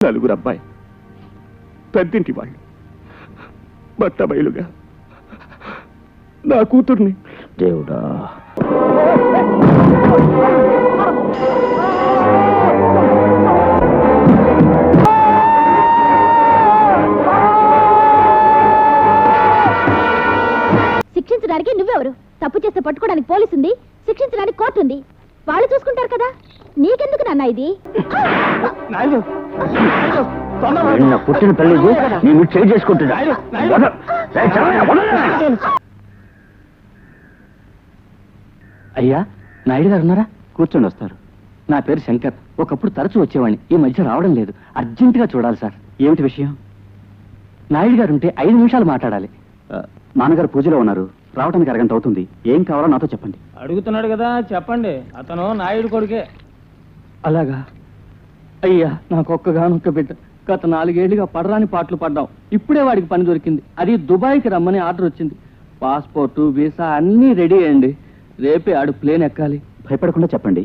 నలుగురు అబ్బాయి, పెద్దింటి వాళ్ళు బట్ట బయలుగా నా కూతుర్ని. దేవుడా, శిక్షించడానికి నువ్వెవరు? తప్పు చేస్తే పట్టుకోవడానికి పోలీసు ఉంది, శిక్షించడానికి కోర్టు ఉంది. వాళ్ళు చూసుకుంటారు కదా, నీకెందుకు నాన్న ఇది? పుట్టిన తల్లి నేను చేయి చేసుకుంటున్నా. అయ్యా, నాయుడు గారు ఉన్నారా? కూర్చొని వస్తారు. నా పేరు శంకర్. ఒకప్పుడు తరచూ వచ్చేవాడిని, ఈ మధ్య రావడం లేదు. అర్జెంటుగా చూడాలి సార్. ఏమిటి విషయం? నాయుడు గారు ఉంటే 5 నిమిషాలు మాట్లాడాలి. నాన్నగారు పూజలో ఉన్నారు, రావడానికి అరగంట అవుతుంది. ఏం కావాలో నాతో చెప్పండి. అడుగుతున్నాడు కదా, చెప్పండి. అతను నాయుడు కొడుకే. అలాగా? అయ్యా, నాకు ఒక్కగానొక్క బిడ్డ. గత 4 ఏళ్లుగా పడరాని పాటలు పడ్డాం. ఇప్పుడే వాడికి పని దొరికింది. అది దుబాయ్కి రమ్మని ఆర్డర్ వచ్చింది. పాస్పోర్టు, వీసా అన్నీ రెడీ అయ్యండి. రేపే ఆడు ప్లేన్ ఎక్కాలి. భయపడకుండా చెప్పండి.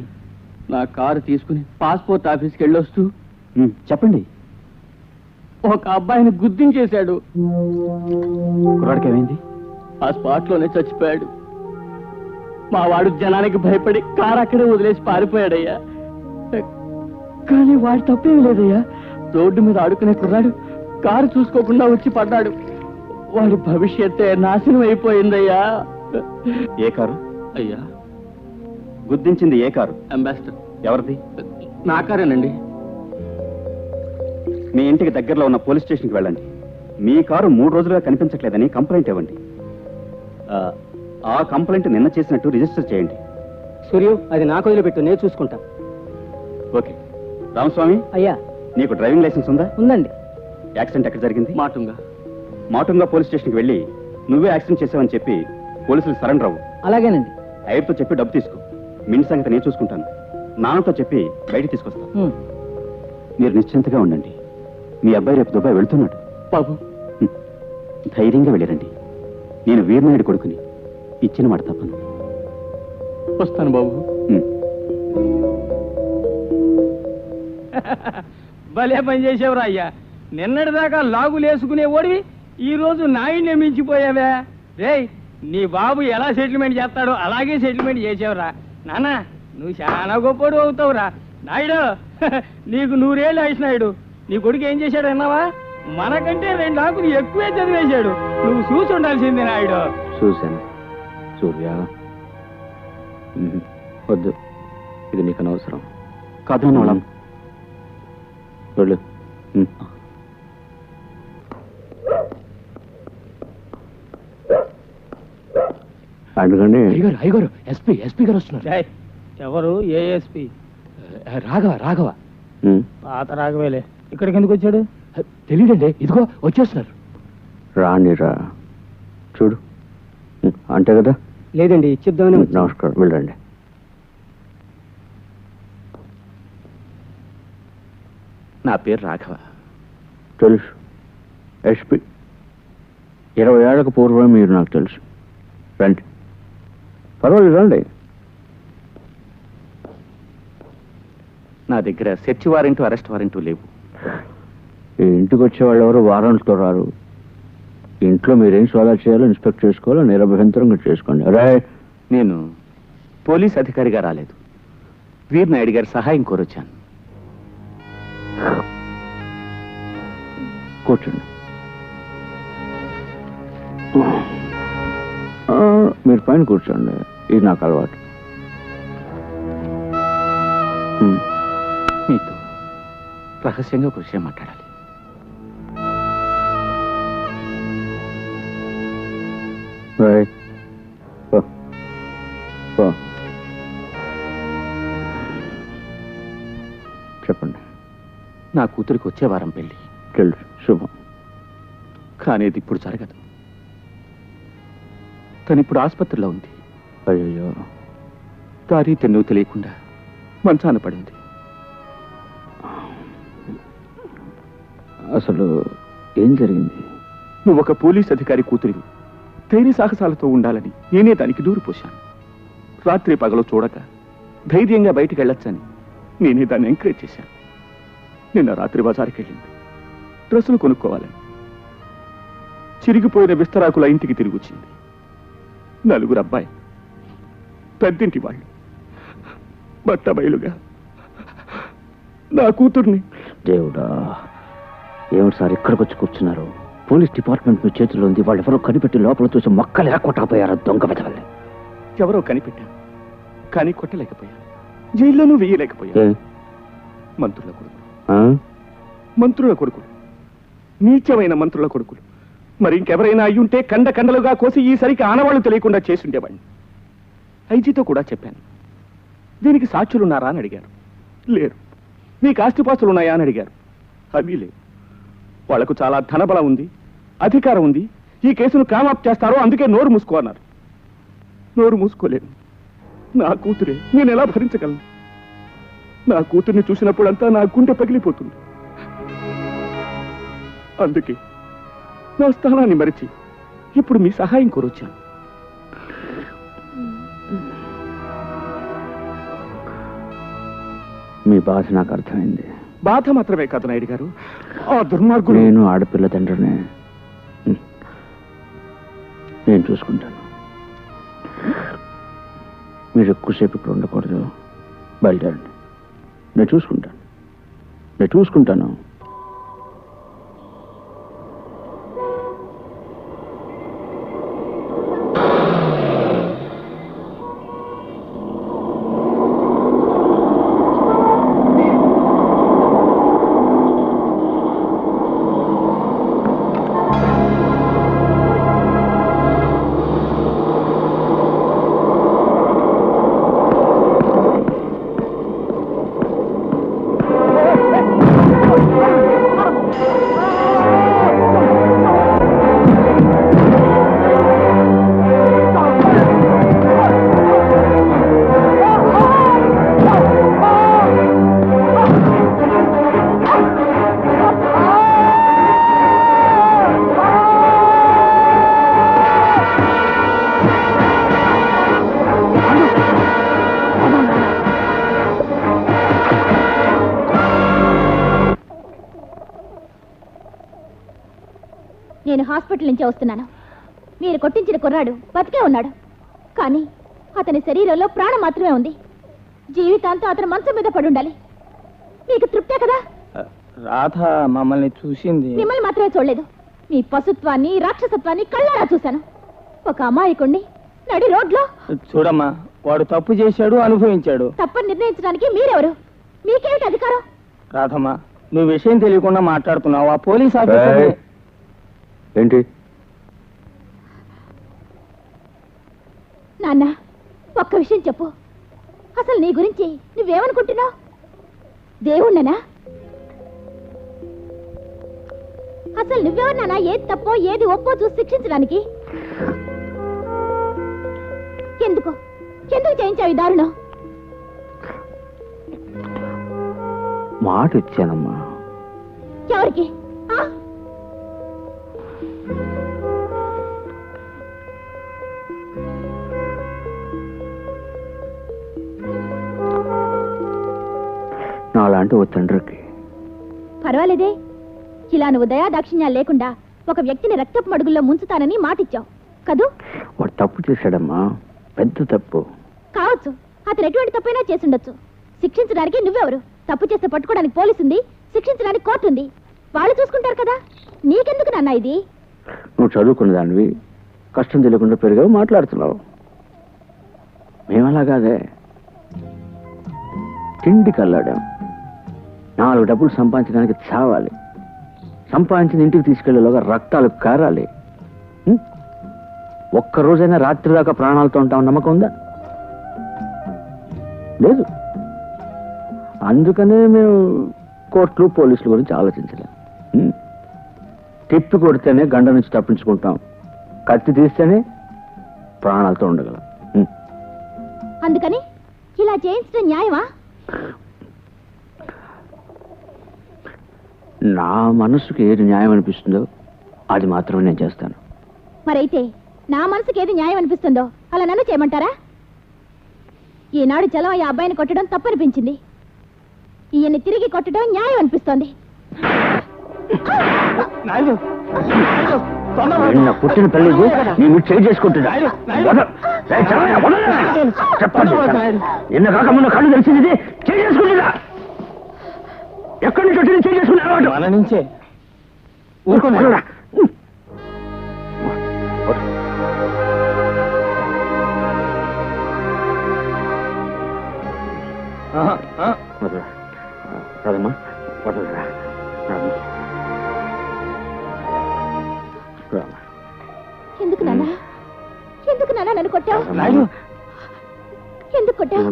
నా కారు తీసుకుని పాస్పోర్ట్ ఆఫీస్కి వెళ్ళొస్తూ చెప్పండి. ఒక అబ్బాయిని గుర్తించేశాడు. కుర్రాడికి ఏమైంది? ఆ స్పాట్ లోనే చచ్చిపోయాడు. మా వాడు జనానికి భయపడి కారు అక్కడే వదిలేసి పారిపోయాడయ్యా. కానీ వాడి తప్పేమి లేదయ్యా. రోడ్డు మీద ఆడుకునే కుర్రాడు కారు చూసుకోకుండా వచ్చి పడ్డాడు. వాడి భవిష్యత్తే నాశనం అయిపోయిందయ్యా. ఏ కారు? అయ్యా, గుర్తించింది ఏ కారు? అంబాసిడర్. ఎవరిది? నా కారేనండి. మీ ఇంటికి దగ్గరలో ఉన్న పోలీస్ స్టేషన్కి వెళ్ళండి. మీ కారు 3 రోజులుగా కనిపించట్లేదని కంప్లైంట్ ఇవ్వండి. ఆ కంప్లైంట్ నిన్న చేసినట్టు రిజిస్టర్ చేయండి. సూర్యు, అది నాకు వదిలిపెట్టు, నేను చూసుకుంటా. ఓకే. రామస్వామి, అయ్యా, నీకు డ్రైవింగ్ లైసెన్స్ ఉందా? ఉందండి. యాక్సిడెంట్ ఎక్కడ జరిగింది? మాటుంగా పోలీస్ స్టేషన్కి వెళ్ళి నువ్వే యాక్సిడెంట్ చేసావని చెప్పి పోలీసులు సరెండర్ అవ్వు. అలాగేనండి. ఐర్తో చెప్పి డబ్బు తీసుకో. మిన్ సంగతి నేను చూసుకుంటాను. నాన్నతో చెప్పి బయట తీసుకొస్తాను. మీరు నిశ్చింతగా ఉండండి. మీ అబ్బాయి రేపు దుబాయ్ వెళ్తున్నాడు. బాబు, ధైర్యంగా వెళ్ళిరండి. నేను వీరనాయుడు కొడుకుని. ఇచ్చిన మాట తప్పను. వస్తాను బాబు. భలే పని చేసేవరా అయ్యా. నిన్నటిదాకా లాగులేసుకునే ఓడివి ఈ రోజు నాయుడిని మించిపోయావే. రేయ్, నీ బాబు ఎలా సెటిల్మెంట్ చేస్తాడో అలాగే సెటిల్మెంట్ చేసేవరా. నాన్న, నువ్వు చాలా గొప్పడు అవుతావురా. నాయుడు, నీకు 100 ఏళ్ళు నాయుడు. నీ కొడుకు ఏం చేశాడు అన్నావా? మనకంటే 2 ఆకులు ఎక్కువే చదివేశాడు. నువ్వు చూసి ఉండాల్సిందే నాయుడు. చూశాను సూర్య. వద్దు, ఇది నీకు అనవసరం. కాదు వాళ్ళం వెళ్ళు. అడగండి. అయ్యగారు, ఎస్పీ గారు వస్తున్నారు. ఎవరు? ఏఎస్పీ రాఘవ. పాత రాఘవేలే. ఇక్కడికి ఎందుకు వచ్చాడు? తెలియదండి. ఇదిగో వచ్చేస్తున్నారు. రానిరా, చూడు. అంతే కదా? లేదండి, ఇచ్చిద్దామని. నమస్కారం, వెళ్ళండి. నా పేరు రాఘవ. తెలుసు, ఎస్పీ. 20 ఏళ్లకు పూర్వం మీరు నాకు తెలుసు. రండి, పర్వాలేదు, రండి. నా దగ్గర సెర్చ్ వారెంట్, అరెస్ట్ వారెంట్ లేవు. ఈ ఇంటికి వచ్చేవాళ్ళు ఎవరు వారెంట్తో రారు. ఇంట్లో మీరేం సోదా చేయాలో ఇన్స్పెక్ట్ చేసుకోవాలో నిరభ్యంతరంగా చేసుకోండి. అరే, నేను పోలీస్ అధికారిగా రాలేదు. వీరనాయుడు గారి సహాయం కోరొచ్చాను. కూర్చోండి. మీరు పైన కూర్చోండి, ఇది నాకు అలవాటు. మీతో రహస్యంగా ఒక విషయం మాట్లాడాలి. చెప్పండి. నా కూతురికి వచ్చే వారం పెళ్లి. తెలుసు, శుభం. కానీ ఇది ఇప్పుడు జరగదు. తను ఇప్పుడు ఆసుపత్రిలో ఉంది. అయ్యో, దారి తెన్ను తెలియకుండా మంచాన పడింది. అసలు ఏం జరిగింది? నువ్వు ఒక పోలీస్ అధికారి కూతురివి. ధైర్య సాహసాలతో ఉండాలని నేనే దానికి దూరిపోశాను. రాత్రి పగలు చూడక ధైర్యంగా బయటికి వెళ్ళొచ్చని నేనే దాన్ని ఎంకరేజ్ చేశాను. నిన్న రాత్రి బజారుకి వెళ్ళింది డ్రెస్సులు కొనుక్కోవాలని. చిరిగిపోయిన విస్తరాకుల ఇంటికి తిరిగి వచ్చింది. 4 అబ్బాయి, పెద్దింటి వాళ్ళు బట్టబయలుగా నా కూతుర్ని. దేవుడా, ఏమిటి సార్ ఇక్కడికి వచ్చి కూర్చున్నారు? పోలీస్ డిపార్ట్మెంట్ మీ చేతిలో ఉంది. వాళ్ళు ఎవరో కనిపెట్టి లోపల చూసి మొక్కలు ఎరకొట్టకపోయారు. దొంగ వెతవల్లే. ఎవరో కనిపెట్టాను, కానీ కొట్టలేకపోయాను. జైల్లోనూ వేయలేకపోయాను. మంత్రుల కొడుకులు, మంత్రుల కొడుకులు, నీచమైన మంత్రుల కొడుకులు. మరి ఇంకెవరైనా అయ్యుంటే కండలుగా కోసి ఈసరికి ఆనవాళ్లు తెలియకుండా చేసుండేవాడిని. ఐజీతో కూడా చెప్పాను. దీనికి సాక్షులున్నారా అని అడిగారు. లేరు. మీకు ఆస్తిపాస్తులున్నాయా అని అడిగారు. అవి లేవు. వాళ్లకు చాలా ధనబలం ఉంది, అధికారం ఉంది. ఈ కేసును కామాప్ చేస్తారో అందుకే నోరు మూసుకో అన్నారు. నోరు మూసుకోలేను. నా కూతురే, నేను ఎలా భరించగలను? నా కూతుర్ని చూసినప్పుడంతా నా గుండె పగిలిపోతుంది. అందుకే నా స్థానాన్ని మరిచి ఇప్పుడు మీ సహాయం కోరొచ్చాను. మీ బాధ నాకు అర్థమైంది. బాధ మాత్రమే కాదు నాయుడు గారు, ఆ దుర్మార్గుడు. నేను ఆడపిల్ల తండ్రినే. నేను చూసుకుంటాను. మీరు ఎక్కువసేపు ఇక్కడ ఉండకూడదు. బయలుదేరండి. నేను చూసుకుంటాను. నేను హాస్పిటల్ నుంచి వస్తున్నాను. మీరు కొట్టించిన కుర్రాడు బతికే ఉన్నాడు, కానీ అతని శరీరంలో ప్రాణం మాత్రమే ఉంది. జీవితాంతం అతను మంచం మీద పడి ఉండాలి. మీకు తృప్తే కదా? రాధ మమ్మల్ని చూసింది. మిమ్మల్ని మాత్రమే చూడలేదు, మీ పశుత్వాన్ని, రాక్షసత్వాన్ని కళ్ళారా చూశాను. ఒక అమాయకుణ్ణి నడి రోడ్లో. చూడమ్మా, వాడు తప్పు చేశాడు, అనుభవించాడు. తప్పని నిర్ణయించడానికి మీరెవరు? మీకేమిటి అధికారం? రాధమ్మా, నువ్వు విషయం తెలియకుండా మాట్లాడుతున్నావు. ఆ పోలీస్ ఆఫీసర్ ఏంటి? నాన్న, ఒక్క విషయం చెప్పు. అసలు నీ గురించి నువ్వేమనుకుంటున్నావు? దేవుణ్ణనా? అసలు నువ్వెవరినానా ఏది తప్పో ఏది ఒప్పో చూసి శిక్షించడానికి? ఎందుకు చేయించావు ఈ దారుణం? మాట ఇచ్చానమ్మా. ఎవరికి? నాలాంటి ఓ తండ్రికి. పర్వాలేదే, ఇలా నువ్వు దయాదాక్షిణ్యాలు లేకుండా ఒక వ్యక్తిని రక్తపు మడుగుల్లో ముంచుతానని మాటిచ్చావు కదూ? వాడు తప్పు చేశాడమ్మా, పెద్ద తప్పు. కావచ్చు, అతను ఎటువంటి తప్పైనా చేసుండొచ్చు. శిక్షించడానికి నువ్వెవరు? తప్పు చేస్తే పట్టుకోవడానికి పోలీసు ఉంది, శిక్షించడానికి కోర్టు ఉంది. వాళ్ళు చూసుకుంటారు కదా. నీకెందుకు నాన్న ఇది? నువ్వు చదువుకున్న దానివి, కష్టం తెలియకుండా పెరిగావు, మాట్లాడుతున్నావు. మేమలా కాదే, తిండికి అల్లాడాం. 4 డబ్బులు సంపాదించడానికి చావాలి. సంపాదించిన ఇంటికి తీసుకెళ్లేలోగా రక్తాలు కారాలి. ఒక్కరోజైనా రాత్రి దాకా ప్రాణాలతో ఉంటాం నమ్మకం ఉందా? లేదు. అందుకనే మేము కోర్టులు పోలీసుల గురించి ఆలోచించలేం. తిప్పి కొడితేనే గండ నుంచి తప్పించుకుంటాం, కత్తి తీస్తేనే ప్రాణాలతో ఉండగలం. అందుకని ఇలా చేయించడం న్యాయమా? నా మనసుకి ఏది న్యాయం అనిపిస్తుందో అది మాత్రమే నేను చేస్తాను. మరైతే నా మనసుకి ఏది న్యాయం అనిపిస్తుందో అలా నన్ను చేయమంటారా? ఈనాడు చలం ఆ అబ్బాయిని కొట్టడం తప్పనిపించింది. ఈయన్ని తిరిగి కొట్టడం న్యాయం అనిపిస్తోంది. నిన్న పుట్టిన తల్లి నేను చేయి చేసుకుంటున్నా. చెప్పండి, నిన్న కాక మొన్న కళ్ళు తెలిసింది చేయి చేసుకుంటున్నా. ఎక్కడి నుంచి వచ్చింది చేయి చేసుకునే అలవాటు? మన నుంచే. ఊరుకోరా. రాదమ్మా, వదలరా. ఎందుకు నాన్న, ఎందుకు నాన్న నన్ను కొట్టావు? ఎందుకు కొట్టావు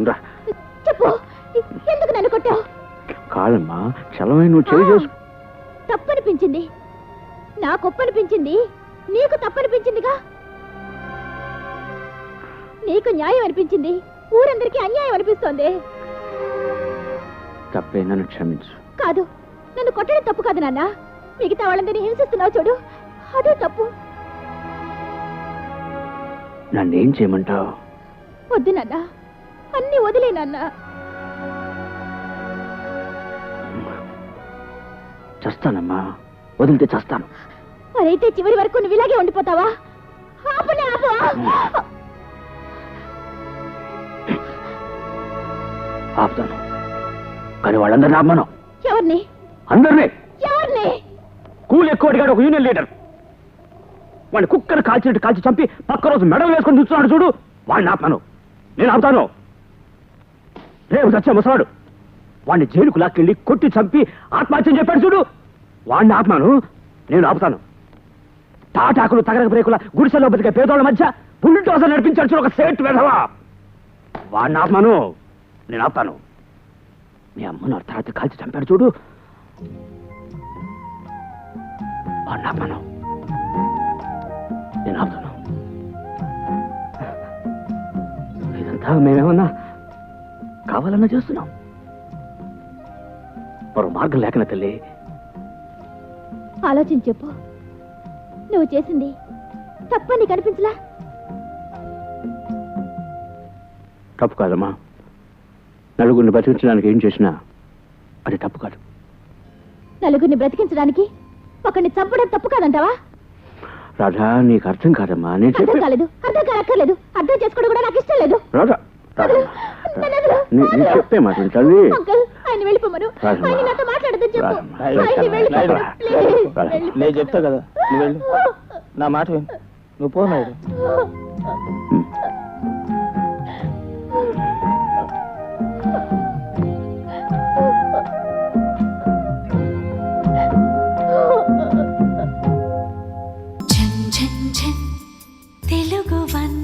చెప్పు, ఎందుకు నన్ను కొట్టావు? కాదమ్మా, చలమై నువ్వు చేయి చేసు. తప్పనిపించింది, నాకు ఒప్పనిపించింది, నీకు తప్పనిపించిందిగా. నీకు న్యాయం అనిపించింది, ఊరందరికీ అన్యాయం అనిపిస్తోంది. తప్పే, నన్ను క్షమించు. కాదు, నన్ను కొట్టడం తప్పు కాదు నాన్న. మిగతా వాళ్ళందరినీ హింసిస్తున్నావు చూడు, అదే తప్పు. నన్నేం చేయమంటావు? వద్దు నాన్న, అన్ని వదిలే నాన్న. చస్తానమ్మా, వదిలితే చస్తాను. మరైతే చివరి వరకు నువ్వు ఇలాగే ఉండిపోతావా? ఆపనే ఆపు. ఆపుతాను, కానీ వాళ్ళందరినీ ఆపమను. ఎవరిని? అందరినీ. ఎవరిని? కూలి ఎక్కువ అడిగాడు ఒక యూనియన్ లీడర్. వాడిని కుక్కను కాల్చినట్టు కాల్చి చంపి పక్క రోజు మెడలు వేసుకొని చూస్తున్నాడు చూడు, వాడిని ఆపమను. నేను ఆపుతాను. రేపు చచ్చే ముసలాడు వాడిని జైలుకు లాక్కెళ్ళి కొట్టి చంపి ఆత్మహత్యం చెప్పాడు చూడు, వాడిని ఆపమాను. నేను ఆపుతాను. తాటాకులు తగరక బ్రేకుల గుడిసెలో బతికే పేదోళ్ళ మధ్య బుల్డోజర్ నడిపించాడు చూడు ఒక సేట్ వెధవా, వాడిని ఆపమాను. నేను ఆపుతాను. మీ అమ్మను అర్ధరాత్రి కాల్చి చంపాడు చూడు, వాడిని ఆపమాను. నేను ఆపుతాను. ఇదంతా మేమేమన్నా కావాలన్నా చేస్తున్నాం, మరో మార్గం లేకనా తల్లి? ఆలోచించి చెప్పు, నువ్వు చేసింది తప్పని కనిపించలా? తప్పు కాదమ్మా, నలుగురిని బతికించడానికి ఏం చేసినా అది తప్పు కాదు. నలుగురిని బ్రతికించడానికి ఒకరిని చంపడం తప్పు కాదంటావా? రాధా, నీకు అర్థం కాదమ్మా. నేను అర్థం కాలేదు, అర్థం కానక్కర్లేదు, అర్థం చేసుకోవడం కూడా నాకు ఇష్టం లేదు. రాధా, నేను చెప్పే మాట తల్లి. అంకుల్, ఆయన వెళ్ళిపోమను. ఆయన నాతో మాట్లాడదని చెప్పు. ఆయన్ని వెళ్ళిపోమను, ప్లీజ్. నేను చెప్తా కదా, నువ్వు వెళ్ళు. నా మాట విను, నువ్వు పో నాయుడు. తెలుగు వన్